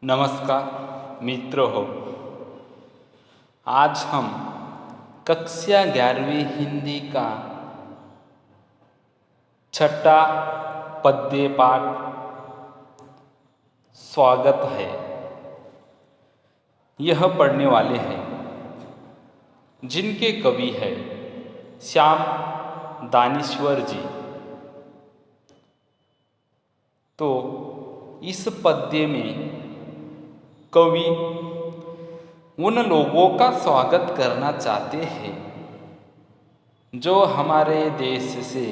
नमस्कार मित्रों हो। आज हम कक्षा 11वीं हिंदी का छठा पद्य पाठ स्वागत है यह पढ़ने वाले हैं जिनके कवि है श्याम दानेश्वर जी। तो इस पद्य में कवि उन लोगों का स्वागत करना चाहते हैं जो हमारे देश से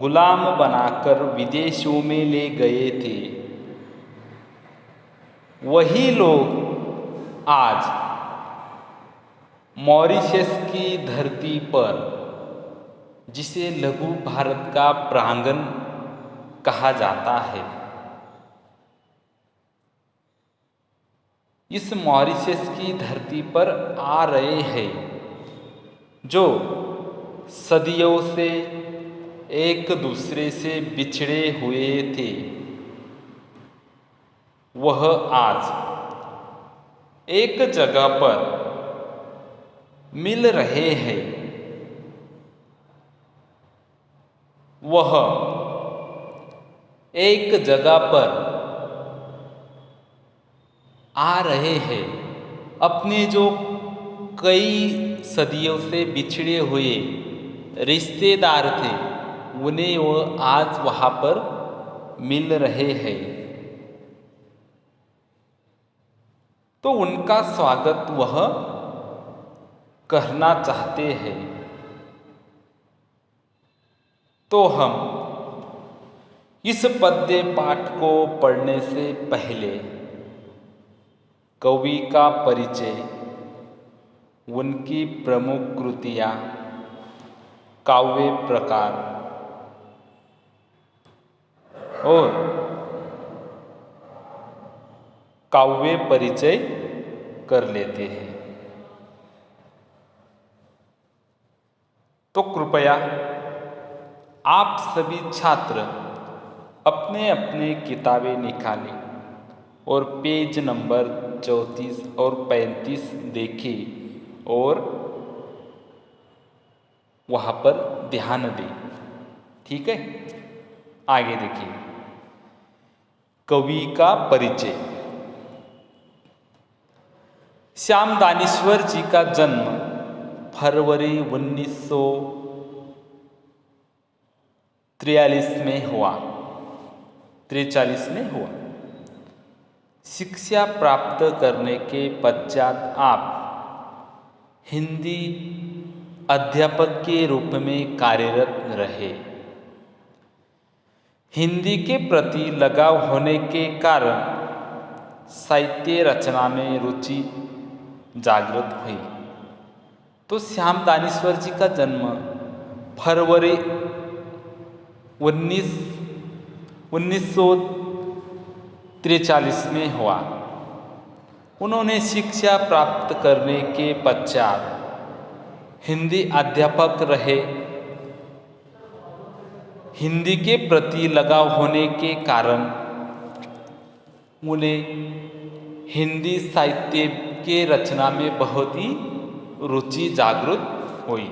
गुलाम बनाकर विदेशों में ले गए थे। वही लोग आज मॉरिशस की धरती पर, जिसे लघु भारत का प्रांगण कहा जाता है, इस मॉरिशस की धरती पर आ रहे हैं जो सदियों से एक दूसरे से बिछड़े हुए थे। वह आज एक जगह पर मिल रहे हैं। वह एक जगह पर आ रहे हैं। अपने जो कई सदियों से बिछड़े हुए रिश्तेदार थे उन्हें वो आज वहाँ पर मिल रहे हैं। तो उनका स्वागत वह करना चाहते हैं। तो हम इस पद्य पाठ को पढ़ने से पहले कवि का परिचय, उनकी प्रमुख कृतियाँ, काव्य प्रकार और काव्य परिचय कर लेते हैं। तो कृपया आप सभी छात्र अपने अपने किताबें निकालें और पेज नंबर 34 और 35 देखें और वहाँ पर ध्यान दें। ठीक है, आगे देखिए। कवि का परिचय। श्याम दानेश्वर जी का जन्म फरवरी 1943 में हुआ। शिक्षा प्राप्त करने के पश्चात आप हिंदी अध्यापक के रूप में कार्यरत रहे। हिंदी के प्रति लगाव होने के कारण साहित्य रचना में रुचि जागृत हुई। तो श्याम दानेश्वर जी का जन्म फरवरी 1943 में हुआ। उन्होंने शिक्षा प्राप्त करने के पश्चात हिंदी अध्यापक रहे। हिंदी के प्रति लगाव होने के कारण उन्हें हिंदी साहित्य के रचना में बहुत ही रुचि जागृत हुई।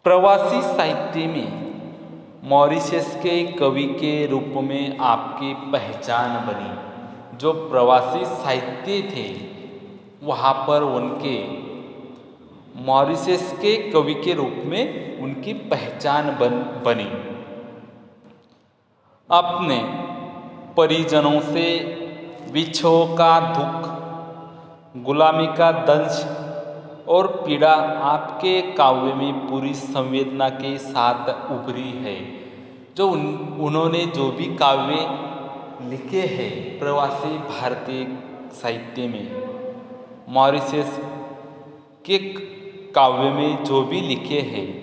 प्रवासी साहित्य में मॉरिशस के कवि के रूप में आपकी पहचान बनी। जो प्रवासी साहित्य थे वहाँ पर उनके मॉरिशस के कवि के रूप में उनकी पहचान बनी। अपने परिजनों से विछोह का दुख, गुलामी का दंश और पीड़ा आपके काव्य में पूरी संवेदना के साथ उभरी है। जो उन्होंने जो भी काव्य लिखे हैं प्रवासी भारतीय साहित्य में, मॉरिशस के काव्य में जो भी लिखे हैं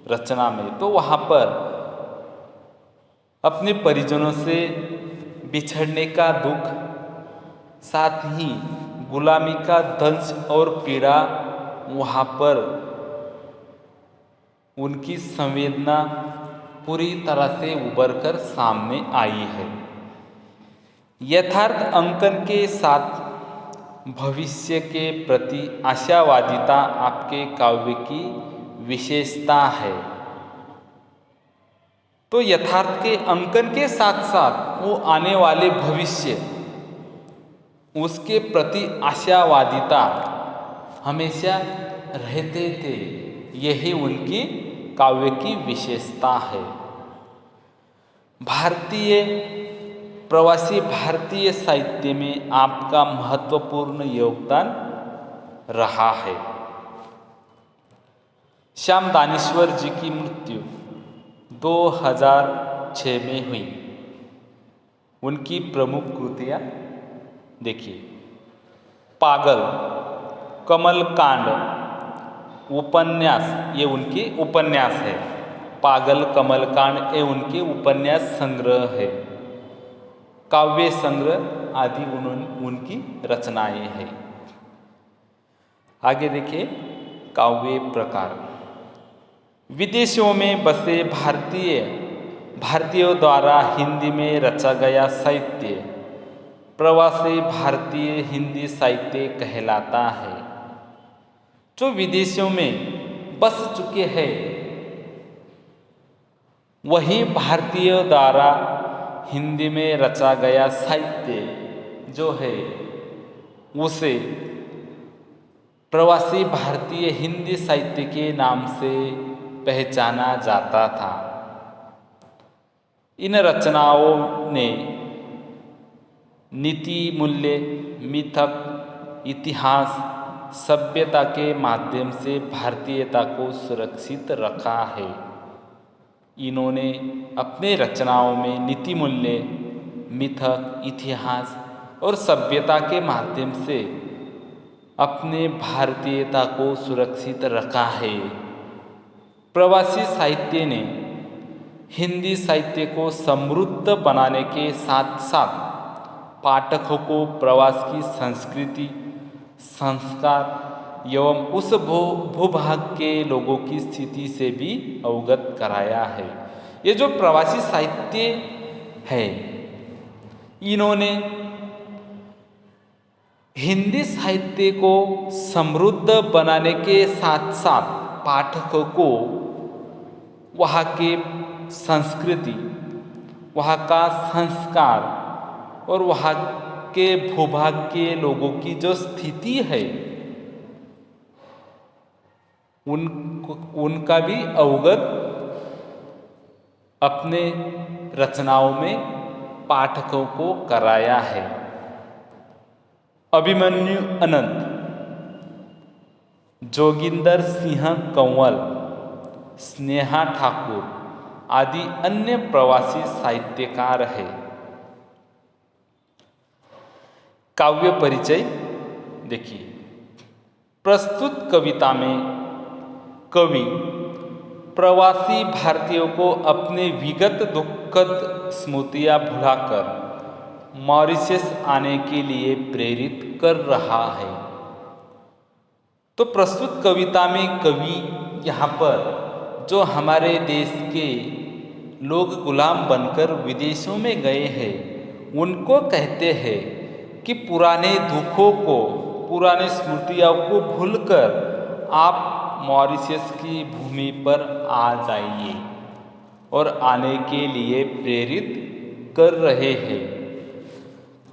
रचना में, तो वहाँ पर अपने परिजनों से बिछड़ने का दुख, साथ ही गुलामी का दंश और पीड़ा, वहाँ पर उनकी संवेदना पूरी तरह से उभर कर सामने आई है। यथार्थ अंकन के साथ भविष्य के प्रति आशावादिता आपके काव्य की विशेषता है। तो यथार्थ के अंकन के साथ साथ वो आने वाले भविष्य, उसके प्रति आशावादिता हमेशा रहते थे। यही उनकी काव्य की विशेषता है। प्रवासी भारतीय साहित्य में आपका महत्वपूर्ण योगदान रहा है। श्याम दानेश्वर जी की मृत्यु 2006 में हुई। उनकी प्रमुख कृतियाँ देखिए, पागल, कमल कांड उपन्यास, ये उनके उपन्यास है। पागल, कमल कांड ये उनके उपन्यास संग्रह है। काव्य संग्रह आदि उनकी रचनाएं हैं। आगे देखिए, काव्य प्रकार। विदेशों में बसे भारतीयों द्वारा हिंदी में रचा गया साहित्य प्रवासी भारतीय हिंदी साहित्य कहलाता है। जो विदेशों में बस चुके हैं, वही भारतीयों द्वारा हिंदी में रचा गया साहित्य जो है उसे प्रवासी भारतीय हिंदी साहित्य के नाम से पहचाना जाता था। इन रचनाओं ने नीति, मूल्य, मिथक, इतिहास, सभ्यता के माध्यम से भारतीयता को सुरक्षित रखा है। इन्होंने अपने रचनाओं में नीति, मूल्य, मिथक, इतिहास और सभ्यता के माध्यम से अपने भारतीयता को सुरक्षित रखा है। प्रवासी साहित्य ने हिंदी साहित्य को समृद्ध बनाने के साथ साथ पाठकों को प्रवास की संस्कृति, संस्कार एवं उस भूभाग के लोगों की स्थिति से भी अवगत कराया है। ये जो प्रवासी साहित्य है, इन्होंने हिंदी साहित्य को समृद्ध बनाने के साथ साथ पाठकों को वहाँ के संस्कृति, वहाँ का संस्कार और वहाँ के भूभाग के लोगों की जो स्थिति है उनका भी अवगत अपने रचनाओं में पाठकों को कराया है। अभिमन्यु अनंत, जोगिंदर सिंह कंवल, स्नेहा ठाकुर आदि अन्य प्रवासी साहित्यकार हैं। काव्य परिचय देखिए, प्रस्तुत कविता में कवि प्रवासी भारतीयों को अपने विगत दुखद स्मृतियां भुलाकर मॉरिशस आने के लिए प्रेरित कर रहा है। तो प्रस्तुत कविता में कवि यहाँ पर जो हमारे देश के लोग गुलाम बनकर विदेशों में गए हैं उनको कहते हैं कि पुराने दुखों को, पुराने स्मृतियों को भूलकर आप मॉरिशस की भूमि पर आ जाइए और आने के लिए प्रेरित कर रहे हैं।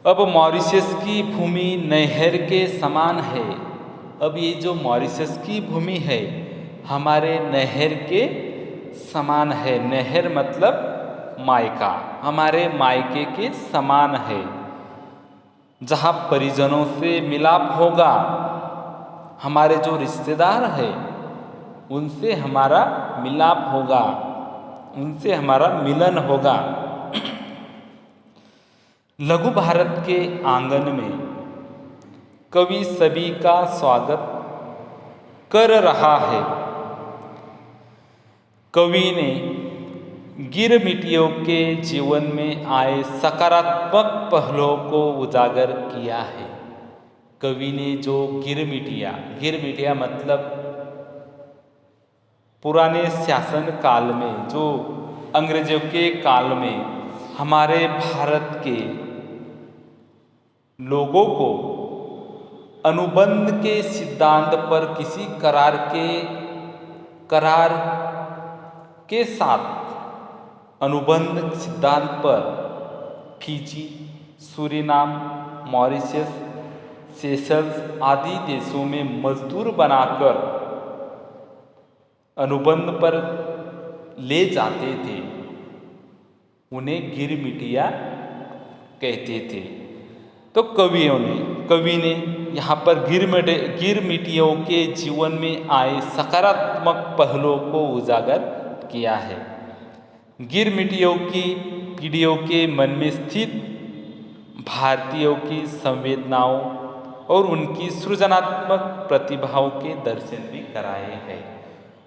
अब मॉरिशस की भूमि नहर के समान है। अब ये जो मॉरिशस की भूमि है हमारे नहर के समान है। नहर मतलब मायका, हमारे मायके के समान है। जहाँ परिजनों से मिलाप होगा, हमारे जो रिश्तेदार हैं उनसे हमारा मिलाप होगा, उनसे हमारा मिलन होगा। लघु भारत के आंगन में कवि सभी का स्वागत कर रहा है। कवि ने गिरमिटियों के जीवन में आए सकारात्मक पहलुओं को उजागर किया है। कवि ने जो गिरमिटिया मतलब पुराने शासन काल में, जो अंग्रेजों के काल में हमारे भारत के लोगों को अनुबंध के सिद्धांत पर किसी करार के साथ अनुबंध सिद्धांत पर फिजी, सूरीनाम, मॉरिशस, सेशल्स आदि देशों में मजदूर बनाकर अनुबंध पर ले जाते थे। उन्हें गिरमिटिया कहते थे। तो कवि ने यहाँ पर गिरमिटियों के जीवन में आए सकारात्मक पहलुओं को उजागर किया है। गिरमिटियों की पीढ़ियों के मन में स्थित भारतीयों की संवेदनाओं और उनकी सृजनात्मक प्रतिभाओं के दर्शन भी कराए हैं।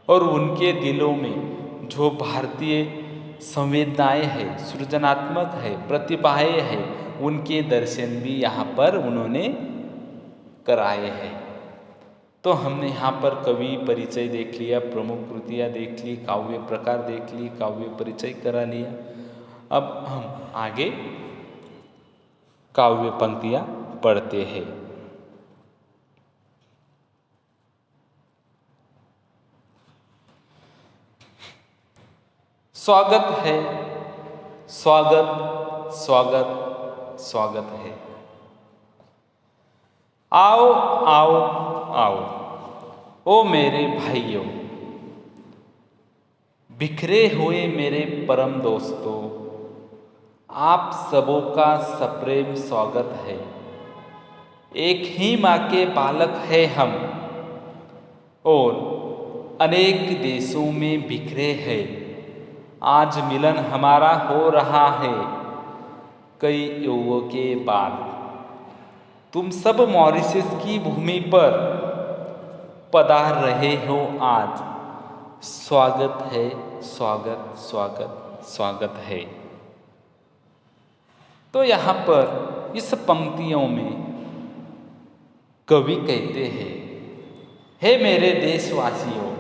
और उनके दिलों में जो भारतीय संवेदनाएं हैं, सृजनात्मक है, प्रतिभाएं हैं, उनके दर्शन भी यहाँ पर उन्होंने कराए हैं। तो हमने यहाँ पर कवि परिचय देख लिया, प्रमुख कृतियाँ देख ली, काव्य प्रकार देख ली, काव्य परिचय करा लिया। अब हम आगे काव्य पंक्तियाँ पढ़ते हैं। स्वागत है, स्वागत स्वागत स्वागत है। आओ आओ आओ ओ मेरे भाइयों, बिखरे हुए मेरे परम दोस्तों, आप सबों का सप्रेम स्वागत है। एक ही माँ के बालक है हम और अनेक देशों में बिखरे हैं। आज मिलन हमारा हो रहा है कई युगों के बाद। तुम सब मॉरिशस की भूमि पर पधार रहे हो आज। स्वागत है, स्वागत स्वागत स्वागत है। तो यहाँ पर इस पंक्तियों में कवि कहते हैं, हे मेरे देशवासियों,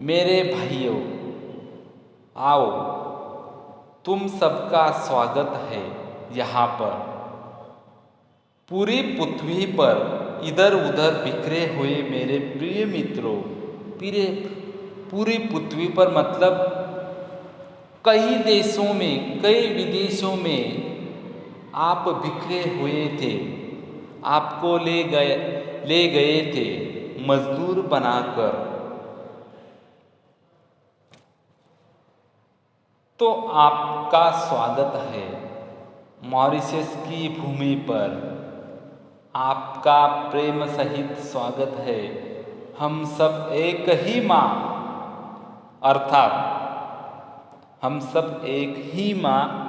मेरे भाइयों, आओ, तुम सबका स्वागत है यहाँ पर। पूरी पृथ्वी पर इधर उधर बिखरे हुए मेरे प्रिय मित्रों, पूरी पृथ्वी पर मतलब कई देशों में, कई विदेशों में आप बिखरे हुए थे। आपको ले गए थे मजदूर बनाकर। तो आपका स्वागत है मॉरिशस की भूमि पर। आपका प्रेम सहित स्वागत है। हम सब एक ही माँ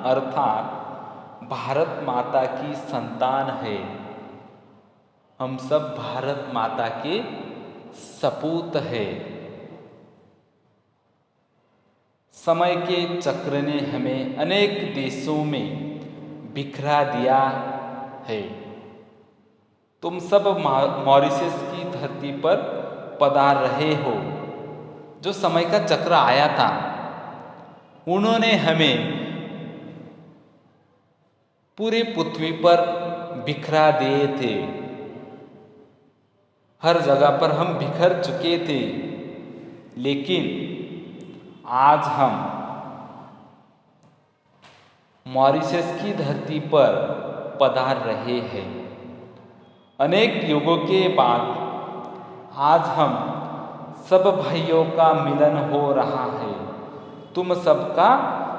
अर्थात भारत माता की संतान है। हम सब भारत माता के सपूत है। समय के चक्र ने हमें अनेक देशों में बिखरा दिया है। तुम सब मॉरिशस की धरती पर पधार रहे हो। जो समय का चक्र आया था, उन्होंने हमें पूरी पृथ्वी पर बिखरा दिए थे। हर जगह पर हम बिखर चुके थे, लेकिन आज हम मॉरिशस की धरती पर पधार रहे हैं। अनेक युगों के बाद आज हम सब भाइयों का मिलन हो रहा है। तुम सबका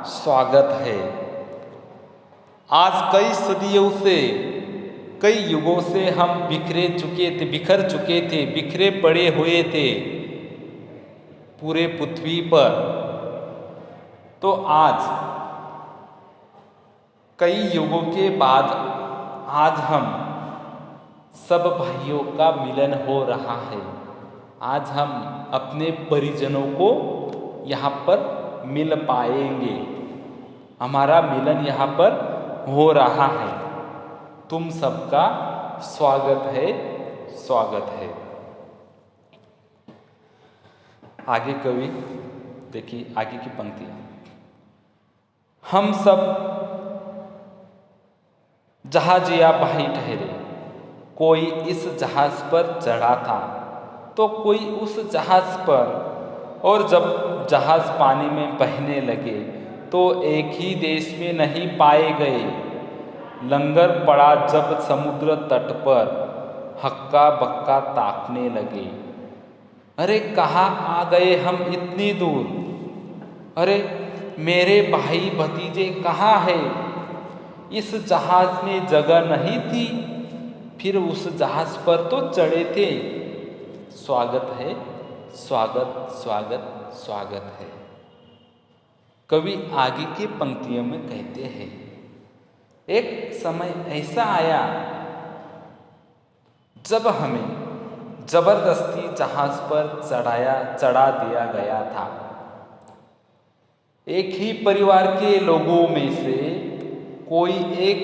स्वागत है। आज कई सदियों से, कई युगों से हम बिखर चुके थे, बिखरे पड़े हुए थे पूरे पृथ्वी पर। तो आज कई युगों के बाद आज हम सब भाइयों का मिलन हो रहा है। आज हम अपने परिजनों को यहाँ पर मिल पाएंगे। हमारा मिलन यहाँ पर हो रहा है। तुम सबका स्वागत है, स्वागत है। आगे कवि देखिए, आगे की पंक्तियाँ। हम सब जहाजिया भाई ठहरे। कोई इस जहाज पर चढ़ा था तो कोई उस जहाज पर, और जब जहाज पानी में बहने लगे तो एक ही देश में नहीं पाए गए। लंगर पड़ा जब समुद्र तट पर, हक्का बक्का ताकने लगे। अरे कहाँ आ गए हम इतनी दूर, अरे मेरे भाई भतीजे कहाँ है। इस जहाज में जगह नहीं थी, फिर उस जहाज पर तो चढ़े थे। स्वागत है, स्वागत स्वागत स्वागत है। कवि आगे की पंक्तियों में कहते हैं, एक समय ऐसा आया जब हमें जबरदस्ती जहाज पर चढ़ा दिया गया था। एक ही परिवार के लोगों में से कोई एक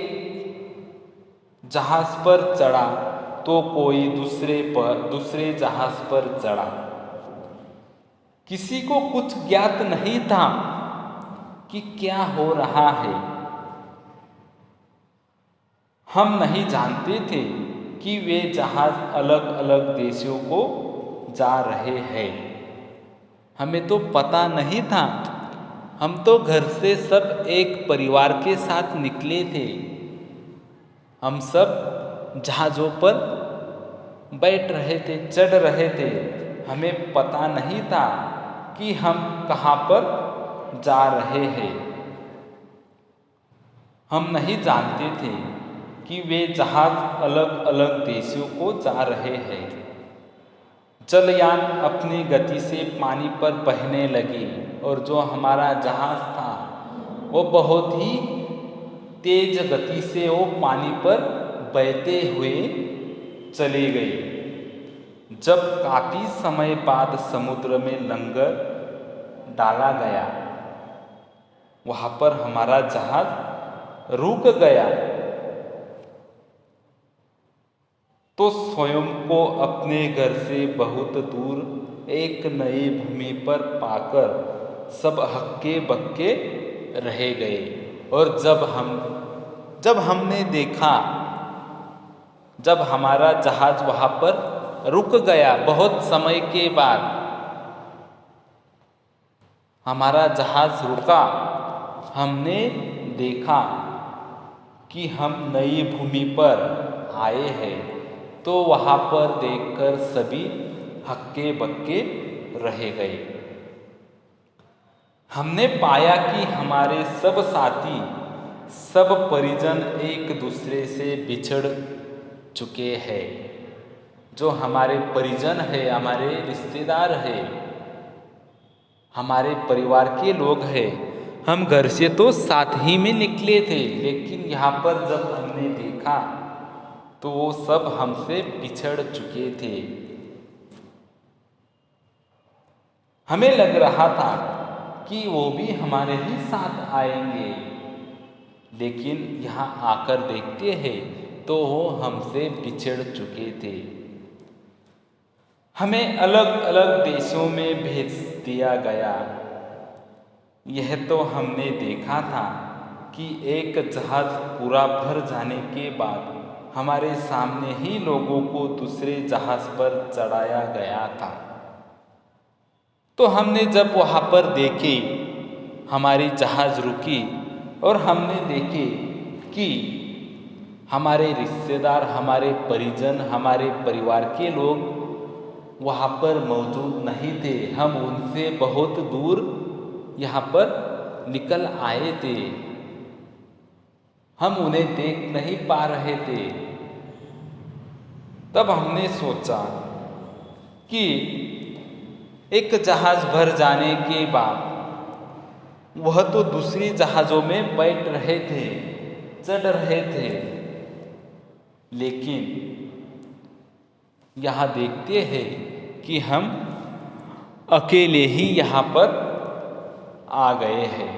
जहाज पर चढ़ा तो कोई दूसरे जहाज पर चढ़ा। किसी को कुछ ज्ञात नहीं था कि क्या हो रहा है। हम नहीं जानते थे कि वे जहाज अलग अलग देशों को जा रहे हैं। हमें तो पता नहीं था। हम तो घर से सब एक परिवार के साथ निकले थे। हम सब जहाज़ों पर बैठ रहे थे, चढ़ रहे थे। हमें पता नहीं था कि हम कहाँ पर जा रहे हैं। हम नहीं जानते थे कि वे जहाज अलग अलग देशों को जा रहे हैं। जलयान अपनी गति से पानी पर बहने लगी और जो हमारा जहाज था वो बहुत ही तेज गति से वो पानी पर बहते हुए चले गए। जब काफी समय बाद समुद्र में लंगर डाला गया, वहां पर हमारा जहाज रुक गया तो स्वयं को अपने घर से बहुत दूर एक नई भूमि पर पाकर सब हक्के बक्के रह गए। और जब हमने देखा, जब हमारा जहाज वहां पर रुक गया, बहुत समय के बाद हमारा जहाज रुका, हमने देखा कि हम नई भूमि पर आए हैं। तो वहां पर देखकर सभी हक्के बक्के रह गए। हमने पाया कि हमारे सब साथी, सब परिजन एक दूसरे से बिछड़ चुके हैं। जो हमारे परिजन है, हमारे रिश्तेदार है, हमारे परिवार के लोग हैं, हम घर से तो साथ ही में निकले थे, लेकिन यहाँ पर जब हमने देखा तो वो सब हमसे बिछड़ चुके थे। हमें लग रहा था कि वो भी हमारे ही साथ आएंगे, लेकिन यहाँ आकर देखते हैं तो वो हमसे बिछड़ चुके थे। हमें अलग अलग देशों में भेज दिया गया। यह तो हमने देखा था कि एक जहाज पूरा भर जाने के बाद हमारे सामने ही लोगों को दूसरे जहाज पर चढ़ाया गया था। तो हमने जब वहाँ पर देखे, हमारी जहाज रुकी और हमने देखे कि हमारे रिश्तेदार, हमारे परिजन, हमारे परिवार के लोग वहाँ पर मौजूद नहीं थे। हम उनसे बहुत दूर यहाँ पर निकल आए थे। हम उन्हें देख नहीं पा रहे थे। तब हमने सोचा कि एक जहाज भर जाने के बाद वह तो दूसरी जहाज़ों में बैठ रहे थे, चढ़ रहे थे, लेकिन यहाँ देखते हैं कि हम अकेले ही यहाँ पर आ गए हैं।